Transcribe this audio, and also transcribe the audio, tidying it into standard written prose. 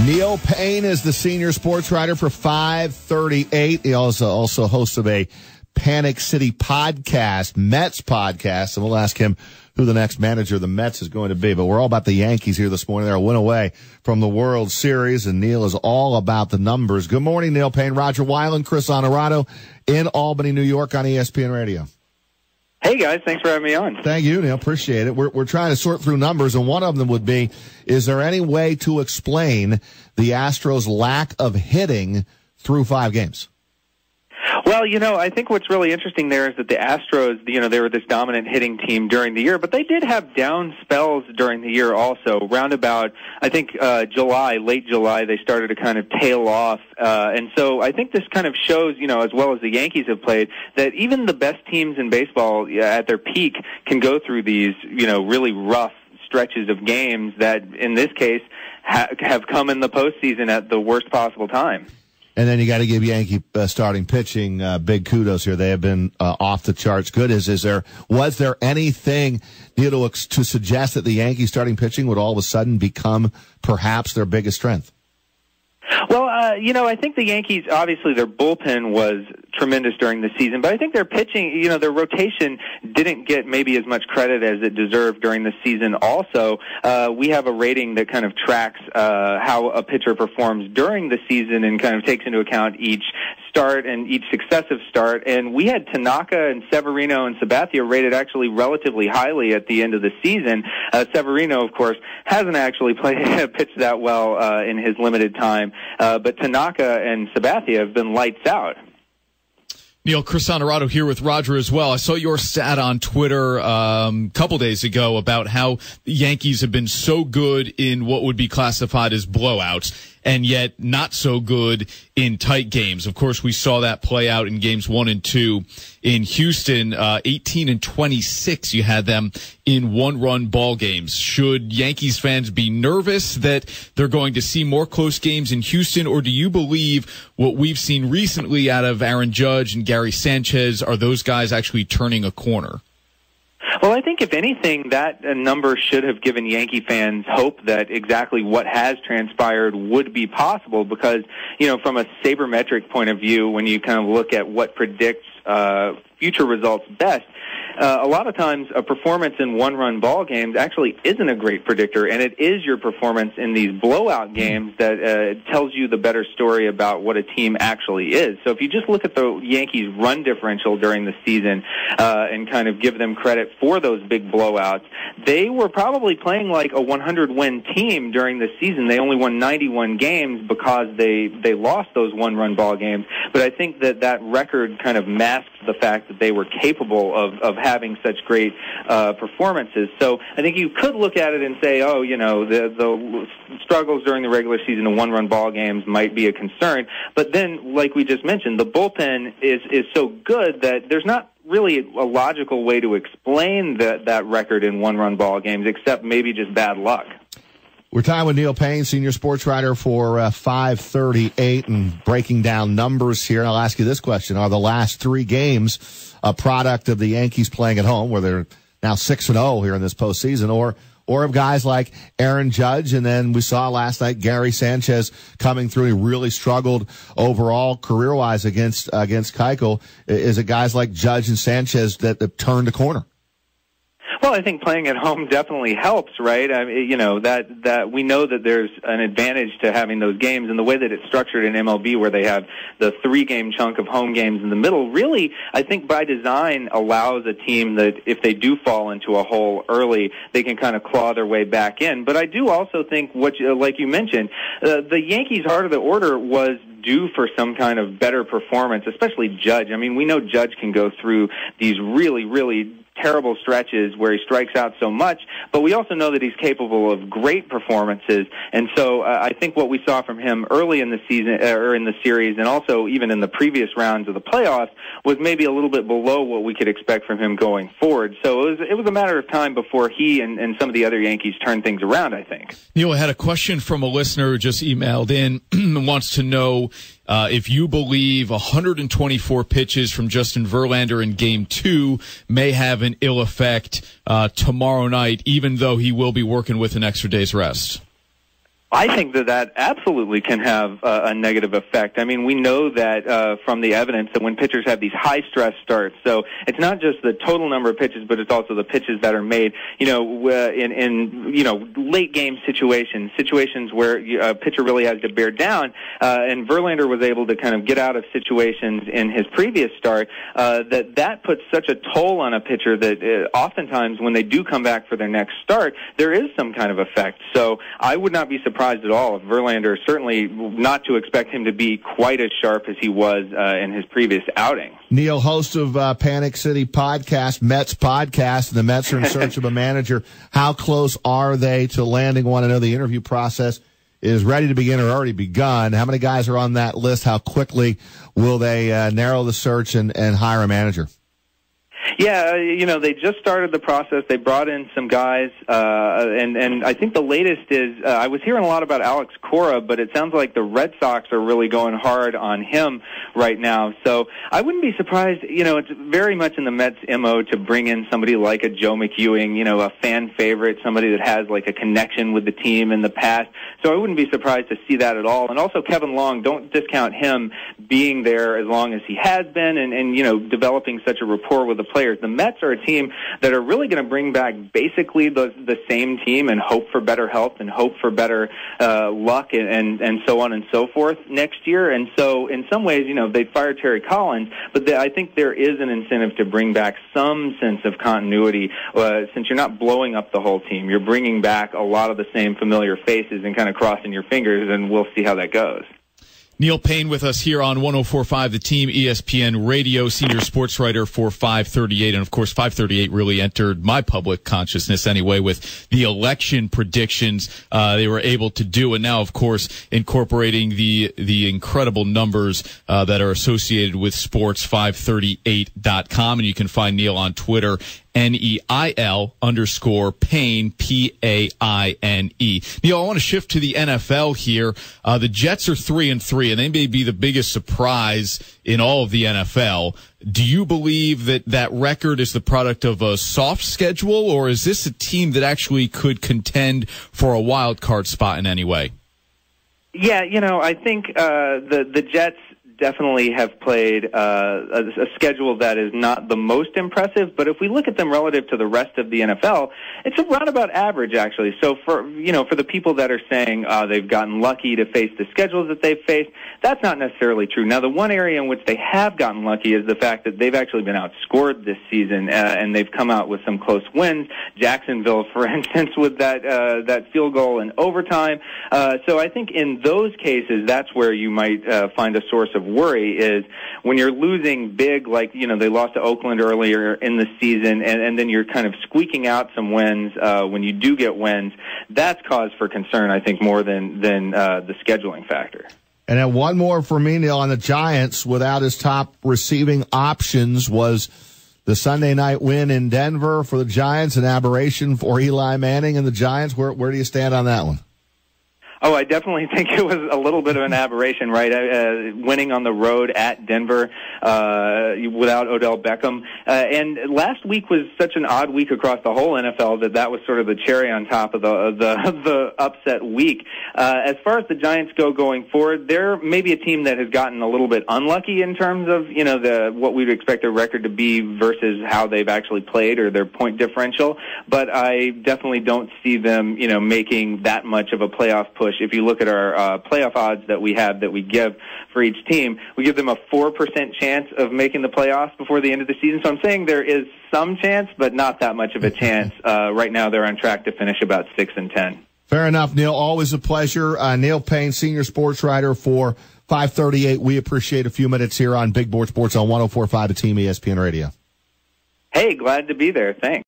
Neil Paine is the senior sports writer for 538. He also hosts of a Panic City podcast, Mets podcast, and we'll ask him who the next manager of the Mets is going to be. But we're all about the Yankees here this morning. They're a win away from the World Series, and Neil is all about the numbers. Good morning, Neil Paine. Roger Weiland, Chris Honorado in Albany, New York on ESPN Radio. Hey, guys. Thanks for having me on. Thank you, Neil. Appreciate it. We're trying to sort through numbers, and one of them would be, is there any way to explain the Astros' lack of hitting through 5 games? Well, I think what's really interesting there is that the Astros, they were this dominant hitting team during the year, but they did have down spells during the year also. Roundabout, I think, late July, they started to kind of tail off. And so I think this kind of shows, as well as the Yankees have played, that even the best teams in baseball at their peak can go through these, really rough stretches of games that, in this case, have come in the postseason at the worst possible time. And then you got to give Yankee starting pitching big kudos here. They have been off the charts good. Was there anything, to suggest that the Yankee starting pitching would all of a sudden become perhaps their biggest strength? Well, I think the Yankees, obviously their bullpen was tremendous during the season, but I think their pitching, their rotation didn't get maybe as much credit as it deserved during the season also. We have a rating that kind of tracks how a pitcher performs during the season and kind of takes into account each start and each successive start. And we had Tanaka and Severino and Sabathia rated actually relatively highly at the end of the season. Severino, of course, hasn't actually pitched that well in his limited time, but Tanaka and Sabathia have been lights out. Neil, Chris Honorado here with Roger as well. I saw your stat on Twitter a couple days ago about how the Yankees have been so good in what would be classified as blowouts, and yet not so good in tight games. Of course, we saw that play out in games 1 and 2 in Houston. 18 and 26, you had them in one-run ball games. Should Yankees fans be nervous that they're going to see more close games in Houston, or do you believe what we've seen recently out of Aaron Judge and Gary Sanchez, are those guys actually turning a corner? Well, I think if anything, that number should have given Yankee fans hope that exactly what has transpired would be possible because, from a sabermetric point of view, when you kind of look at what predicts future results best, a lot of times a performance in one-run ball games actually isn't a great predictor, and it is your performance in these blowout games that tells you the better story about what a team actually is. So if you just look at the Yankees' run differential during the season and kind of give them credit for those big blowouts, they were probably playing like a 100-win team during the season. They only won 91 games because they lost those one-run ball games, but I think that record kind of masks the fact that they were capable of having such great performances. So I think you could look at it and say, the struggles during the regular season of one-run ball games might be a concern. But then, like we just mentioned, the bullpen is so good that there's not really a logical way to explain that record in one-run ball games except maybe just bad luck. We're talking with Neil Paine, senior sports writer for 538, and breaking down numbers here. And I'll ask you this question. Are the last 3 games a product of the Yankees playing at home, where they're now 6-0 here in this postseason, or of guys like Aaron Judge, and then we saw last night Gary Sanchez coming through. He really struggled overall career-wise against Keuchel. Is it guys like Judge and Sanchez that turned a corner? Well, I think playing at home definitely helps, right? I mean, that we know that there's an advantage to having those games, and the way that it's structured in MLB, where they have the 3-game chunk of home games in the middle, really, I think by design allows a team that if they do fall into a hole early, they can kind of claw their way back in. But I do also think, like you mentioned, the Yankees' heart of the order was due for some kind of better performance, especially Judge. I mean, we know Judge can go through these really, really terrible stretches where he strikes out so much, but we also know that he's capable of great performances. And so I think what we saw from him early in the season or in the series, and also even in the previous rounds of the playoffs, was maybe a little bit below what we could expect from him going forward. So it was a matter of time before he and some of the other Yankees turned things around, I think. Neil, I had a question from a listener who just emailed in and wants to know if you believe 124 pitches from Justin Verlander in Game 2 may have an ill effect tomorrow night, even though he will be working with an extra day's rest. I think that absolutely can have a negative effect. I mean, we know that from the evidence that when pitchers have these high-stress starts, so it's not just the total number of pitches, but it's also the pitches that are made, in late game situations where a pitcher really has to bear down, and Verlander was able to kind of get out of situations in his previous start, that puts such a toll on a pitcher that oftentimes when they do come back for their next start, there is some kind of effect. So I would not be surprised at all if Verlander, certainly not to expect him to be quite as sharp as he was in his previous outing. Neil, host of Panic City podcast, Mets podcast, and the Mets are in search of a manager. How close are they to landing one? I know the interview process is ready to begin or already begun. How many guys are on that list? How quickly will they narrow the search and hire a manager? Yeah, they just started the process. They brought in some guys, and I think the latest is, I was hearing a lot about Alex Cora, but it sounds like the Red Sox are really going hard on him right now. So I wouldn't be surprised, it's very much in the Mets' MO to bring in somebody like a Joe McEwing, a fan favorite, somebody that has like a connection with the team in the past. So I wouldn't be surprised to see that at all. And also Kevin Long, don't discount him being there as long as he has been and developing such a rapport with the players. The Mets are a team that are really going to bring back basically the same team and hope for better health and hope for better luck and so on and so forth next year. And so in some ways, they fired Terry Collins, but I think there is an incentive to bring back some sense of continuity since you're not blowing up the whole team. You're bringing back a lot of the same familiar faces and kind of crossing your fingers, and we'll see how that goes. Neil Paine with us here on 104.5 The Team, ESPN Radio, senior sports writer for 538. And, of course, 538 really entered my public consciousness anyway with the election predictions they were able to do. And now, of course, incorporating the incredible numbers that are associated with sports, 538.com. And you can find Neil on Twitter, Neil_Paine, Paine. Neil, I want to shift to the NFL here. The Jets are 3-3, and they may be the biggest surprise in all of the NFL. Do you believe that record is the product of a soft schedule, or is this a team that actually could contend for a wild card spot in any way? Yeah, I think the Jets definitely have played a schedule that is not the most impressive, but if we look at them relative to the rest of the NFL, it's around about average, actually. So for the people that are saying they've gotten lucky to face the schedules that they've faced, that's not necessarily true. Now, the one area in which they have gotten lucky is the fact that they've actually been outscored this season, and they've come out with some close wins. Jacksonville, for instance, with that field goal in overtime. So I think in those cases, that's where you might find a source of worry is when you're losing big, like, they lost to Oakland earlier in the season, and then you're kind of squeaking out some wins when you do get wins. That's cause for concern, I think, more than the scheduling factor. And then one more for me, Neil, on the Giants. Without his top receiving options, was the Sunday night win in Denver for the Giants an aberration for Eli Manning and the Giants? Where do you stand on that one? Oh, I definitely think it was a little bit of an aberration, right? Winning on the road at Denver without Odell Beckham. And last week was such an odd week across the whole NFL that was sort of the cherry on top of the upset week. As far as the Giants go going forward, they're maybe a team that has gotten a little bit unlucky in terms of, what we'd expect their record to be versus how they've actually played or their point differential. But I definitely don't see them, making that much of a playoff push. If you look at our playoff odds that we have that we give for each team, we give them a 4% chance of making the playoffs before the end of the season. So I'm saying there is some chance, but not that much of a chance. Right now they're on track to finish about 6-10. Fair enough, Neil. Always a pleasure. Neil Paine, senior sports writer for 538. We appreciate a few minutes here on Big Board Sports on 104.5 The Team, ESPN Radio. Hey, glad to be there. Thanks.